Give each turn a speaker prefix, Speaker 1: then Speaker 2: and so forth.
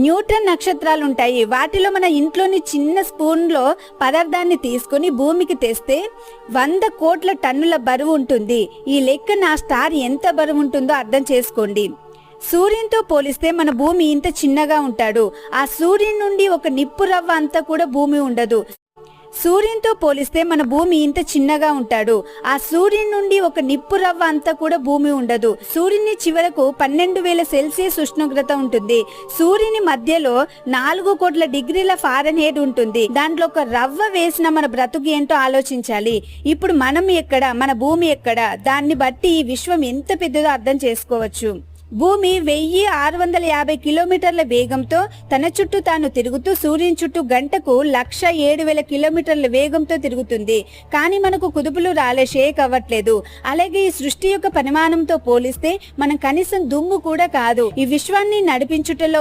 Speaker 1: Nutrient నక్షత్రాలు ఉంటాయి. వాటిలో మన ఇంట్లోని చిన్న స్పూన్లో పదార్థాన్ని తీసుకుని భూమికి తెస్తే 100 కోట్ల టన్నుల బరువు ఉంటుంది. ఈ లెక్కన ఆ స్టార్ ఎంత బరువు ఉంటుందో అర్థం చేసుకోండి. సూర్యునితో పోలిస్తే మన భూమి ఇంత చిన్నగా ఉంటాడు. ఆ సూర్యుని నుండి ఒక నిప్పు రవ్వ అంతా కూడా భూమి ఉండదు. సూర్యునితో పోలిస్తే మన భూమి ఇంత చిన్నగా ఉంటాడు. ఆ సూర్యుని నుండి ఒక నిప్పు రవ్వ అంతా కూడా భూమి ఉండదు. సూర్యుని చివరకు 12,000 సెల్సియస్ ఉష్ణోగ్రత ఉంటుంది. సూర్యుని మధ్యలో 4 కోట్ల డిగ్రీల ఫారెన్హీట్ ఉంటుంది. దాంట్లో ఒక రవ్వ వేసిన మన బ్రతుకు ఏంటో ఆలోచించాలి. ఇప్పుడు మనం ఎక్కడ, మన భూమి ఎక్కడ, దాన్ని బట్టి ఈ విశ్వం ఎంత పెద్దదో అర్థం చేసుకోవచ్చు. భూమి 1650 కిలోమీటర్ల వేగంతో తన చుట్టూ తాను తిరుగుతూ సూర్యుని చుట్టూ గంటకు 107,000 కిలోమీటర్ల వేగంతో తిరుగుతుంది. కానీ మనకు కుదుపులు రాలే, షేక్ అవ్వట్లేదు. అలాగే ఈ సృష్టి యొక్క పరిమాణంతో పోలిస్తే మనం కనీసం దుమ్ము కూడా కాదు. ఈ విశ్వాన్ని నడిపించుటలో